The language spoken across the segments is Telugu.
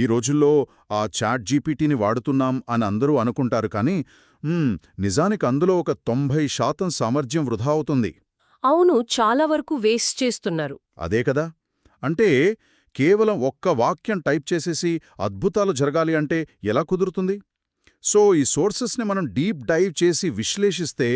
ఈ రోజుల్లో ఆ చాట్ జీపీటీని వాడుతున్నాం అని అందరూ అనుకుంటారు కానీ నిజానికి అందులో ఒక 90% సామర్థ్యం వృధా అవుతుంది. అవును, చాలా వరకు వేస్ట్ చేస్తున్నారు. అదే కదా. అంటే కేవలం ఒక్క వాక్యం టైప్ చేసేసి అద్భుతాలు జరగాలి అంటే ఎలా కుదురుతుంది? సో ఈ సోర్సెస్ని మనం డీప్ డైవ్ చేసి విశ్లేషిస్తే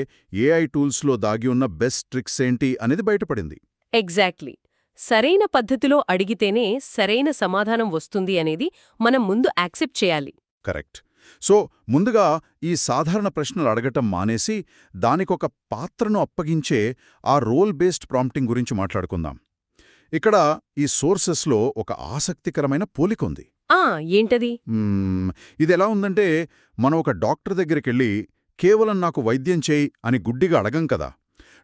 ఏఐ టూల్స్లో దాగి ఉన్న బెస్ట్ ట్రిక్స్ ఏంటి అనేది బయటపడింది. ఎగ్జాక్ట్లీ. సరైన పద్ధతిలో అడిగితేనే సరైన సమాధానం వస్తుంది అనేది మనం ముందు యాక్సెప్ట్ చేయాలి. కరెక్ట్. సో ముందుగా ఈ సాధారణ ప్రశ్నలు అడగటం మానేసి దానికొక పాత్రను అప్పగించే ఆ రోల్ బేస్డ్ ప్రాంప్టింగ్ గురించి మాట్లాడుకుందాం. ఇక్కడ ఈ సోర్సెస్లో ఒక ఆసక్తికరమైన పోలికుంది. ఏంటది? ఇదెలా ఉందంటే మనం ఒక డాక్టర్ దగ్గరికెళ్ళి కేవలం నాకు వైద్యం చేయి అని గుడ్డిగా అడగం కదా.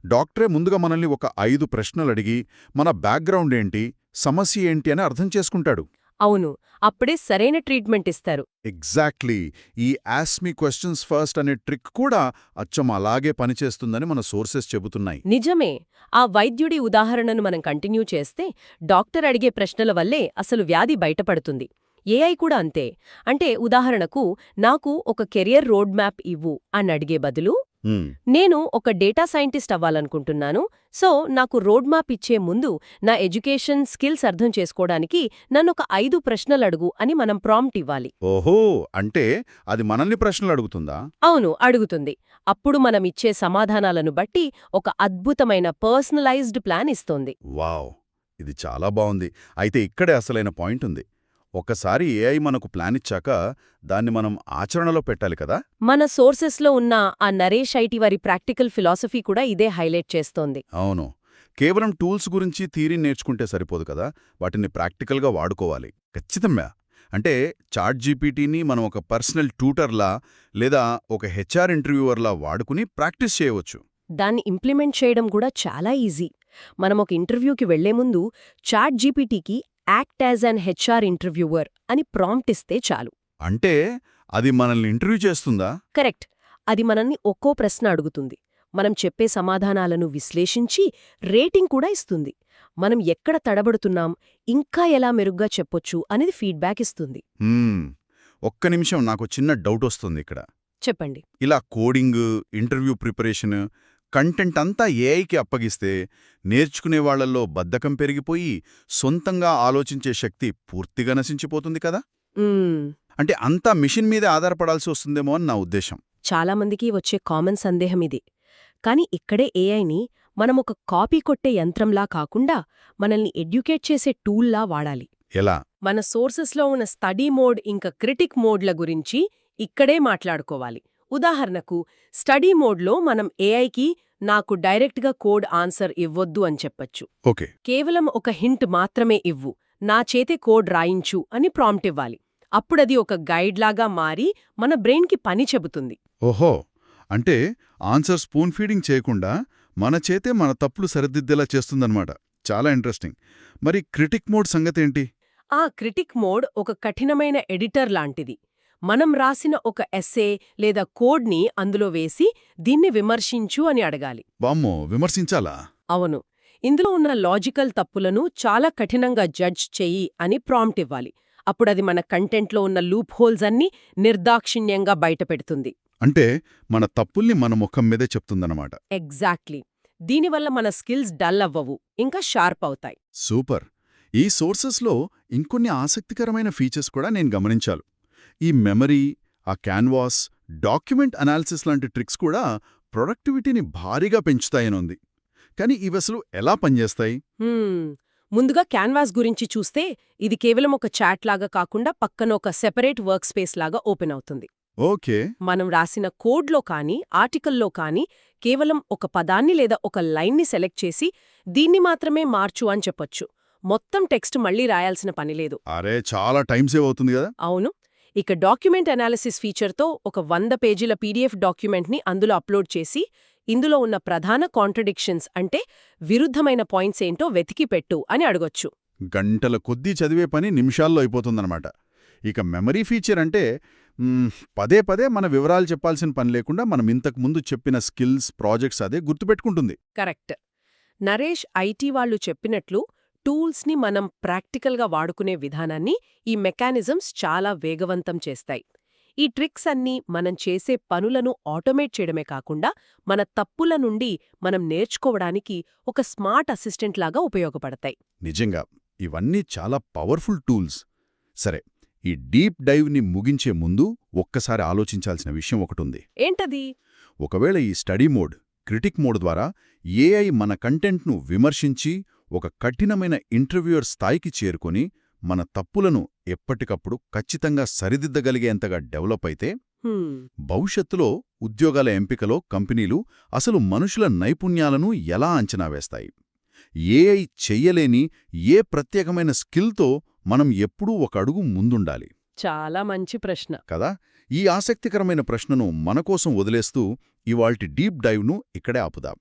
డాక్టరే ముందుగా మనల్ని ఒక 5 ప్రశ్నలడిగి మన బ్యాక్గ్రౌండ్ ఏంటి, సమస్య ఏంటి అని అర్థం చేసుకుంటాడు. అవును, అప్పుడే సరైన ట్రీట్మెంట్ ఇస్తారు. ఎగ్జాక్ట్లీ. ఈ ఆస్క్ మీ క్వశ్చన్స్ ఫస్ట్ అనే ట్రిక్ కూడా అచ్చం అలాగే పనిచేస్తుందని మన సోర్సెస్ చెబుతున్నాయి. నిజమే. ఆ వైద్యుడి ఉదాహరణను మనం కంటిన్యూ చేస్తే డాక్టర్ అడిగే ప్రశ్నల వల్లే అసలు వ్యాధి బయటపడుతుంది. ఏఐ కూడా అంతే. అంటే ఉదాహరణకు నాకు ఒక కెరియర్ రోడ్ మ్యాప్ ఇవ్వు అని అడిగే బదులు నేను ఒక డేటా సైంటిస్ట్ అవ్వాలనుకుంటున్నాను, సో నాకు రోడ్ మ్యాప్ ఇచ్చే ముందు నా ఎడ్యుకేషన్ స్కిల్స్ అర్థం చేసుకోవడానికి నన్నొక 5 ప్రశ్నలడుగు అని మనం ప్రాంప్ట్ ఇవ్వాలి. ఓహో, అంటే అది మనల్ని ప్రశ్నలు అడుగుతుందా? అవును, అడుగుతుంది. అప్పుడు మనమిచ్చే సమాధానాలను బట్టి ఒక అద్భుతమైన పర్సనలైజ్డ్ ప్లాన్ ఇస్తోంది. వావ్, ఇది చాలా బావుంది. అయితే ఇక్కడే అసలైన పాయింట్ ఉంది. ఒకసారి ఏఐ మనకు ప్లాన్ ఇచ్చాక దాన్ని మనం ఆచరణలో పెట్టాలి కదా. మన సోర్సెస్లో ఉన్న ఆ నరేష్ ఐటి వారి ప్రాక్టికల్ ఫిలాసఫీ కూడా ఇదే హైలైట్ చేస్తోంది. అవును, కేవలం టూల్స్ గురించి థియరీ నేర్చుకుంటే సరిపోదు కదా, వాటిని ప్రాక్టికల్గా వాడుకోవాలి. ఖచ్చితంగా. అంటే చాట్ జీపీటీని మనం ఒక పర్సనల్ ట్యూటర్లా లేదా ఒక హెచ్ఆర్ ఇంటర్వ్యూవర్లా వాడుకుని ప్రాక్టీస్ చేయవచ్చు. దాన్ని ఇంప్లిమెంట్ చేయడం కూడా చాలా ఈజీ. మనం ఒక ఇంటర్వ్యూకి వెళ్లే ముందు చాట్ జీపీటీకి act as an HR interviewer అని ప్రాంప్ట్ ఇస్తే చాలు. అంటే అది మనల్ని ఇంటర్వ్యూ చేస్తుందా? కరెక్ట్. అది మనల్ని ఒక్కో ప్రశ్న అడుగుతుంది. మనం చెప్పే సమాధానాలను విశ్లేషించి రేటింగ్ కూడా ఇస్తుంది. మనం ఎక్కడ తడబడుతున్నాం, ఇంకా ఎలా మెరుగ్గా చెప్పొచ్చు అనేది ఫీడ్బ్యాక్ ఇస్తుంది. ఒక్క నిమిషం, నాకు చిన్న డౌట్ వస్తుంది ఇక్కడ. చెప్పండి. ఇలా కోడింగ్, ఇంటర్వ్యూ ప్రిపరేషన్, కంటెంట్ అంతా ఏఐకి అప్పగిస్తే నేర్చుకునే వాళ్లలో బద్ధకం పెరిగిపోయి సొంతంగా ఆలోచించే శక్తి పూర్తిగా నశించిపోతుంది కదా. అంటే అంతా మిషన్ మీదే ఆధారపడాల్సి వస్తుందేమో అని నా ఉద్దేశం. చాలామందికి వచ్చే కామన్ సందేహం ఇది. కాని ఇక్కడే ఏఐని మనం ఒక కాపీ కొట్టే యంత్రంలా కాకుండా మనల్ని ఎడ్యుకేట్ చేసే టూల్లా వాడాలి. ఎలా? మన సోర్సెస్లో ఉన్న స్టడీ మోడ్ ఇంకా క్రిటిక్ మోడ్ల గురించి ఇక్కడే మాట్లాడుకోవాలి. ఉదాహరణకు స్టడీ మోడ్లో మనం ఏఐకి నాకు డైరెక్ట్గా కోడ్ ఆన్సర్ ఇవ్వొద్దు అని చెప్పొచ్చు. ఓకే. కేవలం ఒక హింట్ మాత్రమే ఇవ్వు, నా చేతే కోడ్ రాయించు అని ప్రాంప్ట్ ఇవ్వాలి. అప్పుడది ఒక గైడ్లాగా మారి మన బ్రెయిన్కి పని చెబుతుంది. ఓహో, అంటే ఆన్సర్ స్పూన్ ఫీడింగ్ చేయకుండా మన చేతే మన తప్పులు సరిదిద్దేలా చేస్తుందన్నమాట. చాలా ఇంట్రెస్టింగ్. మరి క్రిటిక్ మోడ్ సంగతేంటి? ఆ క్రిటిక్ మోడ్ ఒక కఠినమైన ఎడిటర్ లాంటిది. మనం రాసిన ఒక ఎస్సే లేదా కోడ్ని అందులో వేసి దీన్ని విమర్శించు అని అడగాలి. వామ్మో, విమర్శించాలా? అవును. ఇందులో ఉన్న లాజికల్ తప్పులను చాలా కఠినంగా జడ్జ్ చెయ్యి అని ప్రాంప్ట్ ఇవ్వాలి. అప్పుడది మన కంటెంట్లో ఉన్న లూప్ హోల్స్ అన్నీ నిర్దాక్షిణ్యంగా బయటపెడుతుంది. అంటే మన తప్పుల్ని మన ముఖం మీదే చెప్తుందన్నమాట. ఎగ్జాక్ట్లీ. దీనివల్ల మన స్కిల్స్ డల్ అవ్వవు, ఇంకా షార్ప్ అవుతాయి. సూపర్. ఈ సోర్సెస్లో ఇంకొన్ని ఆసక్తికరమైన ఫీచర్స్ కూడా నేను గమనించాను. ఈ మెమరీ, ఆ క్యాన్వాస్, డాక్యుమెంట్ అనాలిసిస్ లాంటి ట్రిక్స్ కూడా ప్రొడక్టివిటీని భారీగా పెంచుతాయనుంది. కానీ ఇవసలు ఎలా పనిచేస్తాయి? ముందుగా క్యాన్వాస్ గురించి చూస్తే ఇది కేవలం ఒక చాట్ లాగా కాకుండా పక్కన ఒక సెపరేట్ వర్క్ స్పేస్ లాగా ఓపెన్ అవుతుంది. ఓకే. మనం రాసిన కోడ్లో కానీ ఆర్టికల్లో కానీ కేవలం ఒక పదాన్ని లేదా ఒక లైన్ని సెలెక్ట్ చేసి దీన్ని మాత్రమే మార్చు అని చెప్పొచ్చు. మొత్తం టెక్స్ట్ మళ్లీ రాయాల్సిన పనిలేదు. అరే, చాలా టైం సేవ్ అవుతుంది కదా. అవును. ఇక డాక్యుమెంట్ అనాలిసిస్ ఫీచర్తో ఒక 100 పేజీల పీడీఎఫ్ డాక్యుమెంట్ని అందులో అప్లోడ్ చేసి ఇందులో ఉన్న ప్రధాన కాంట్రడిక్షన్స్ అంటే విరుద్ధమైన పాయింట్స్ ఏంటో వెతికి పెట్టు అని అడగొచ్చు. గంటల కొద్దీ చదివే పని నిమిషాల్లో అయిపోతుందన్నమాట. ఇక మెమరీ ఫీచర్ అంటే పదే పదే మన వివరాలు చెప్పాల్సిన పని లేకుండా మనం ఇంతకు ముందు చెప్పిన స్కిల్స్, ప్రాజెక్ట్స్ అదే గుర్తుపెట్టుకుంటుంది. కరెక్ట్. నరేష్ ఐటీ వాళ్ళు చెప్పినట్లు టూల్స్ని మనం ప్రాక్టికల్గా వాడుకునే విధానాన్ని ఈ మెకానిజమ్స్ చాలా వేగవంతం చేస్తాయి. ఈ ట్రిక్స్ అన్నీ మనం చేసే పనులను ఆటోమేట్ చేయడమే కాకుండా మన తప్పుల నుండి మనం నేర్చుకోవడానికి ఒక స్మార్ట్ అసిస్టెంట్ లాగా ఉపయోగపడతాయి. నిజంగా ఇవన్నీ చాలా పవర్ఫుల్ టూల్స్. సరే, ఈ డీప్ డైవ్ని ముగించే ముందు ఒక్కసారి ఆలోచించాల్సిన విషయం ఒకటుంది. ఏంటది? ఒకవేళ ఈ స్టడీ మోడ్, క్రిటిక్ మోడ్ ద్వారా ఏఐ మన కంటెంట్ను విమర్శించి ఒక కఠినమైన ఇంటర్వ్యూయర్ స్థాయికి చేరుకొని మన తప్పులను ఎప్పటికప్పుడు ఖచ్చితంగా సరిదిద్దగలిగేంతగా డెవలప్ అయితే భవిష్యత్తులో ఉద్యోగాల ఎంపికలో కంపెనీలు అసలు మనుషుల నైపుణ్యాలను ఎలా అంచనా వేస్తాయి? ఏఐ చెయ్యలేని ఏ ప్రత్యేకమైన స్కిల్తో మనం ఎప్పుడూ ఒక అడుగు ముందుండాలి? చాలా మంచి ప్రశ్న కదా? ఈ ఆసక్తికరమైన ప్రశ్నను మనకోసం వదిలేస్తూ ఇవాల్టి డీప్ డైవ్ను ఇక్కడే ఆపుదాం.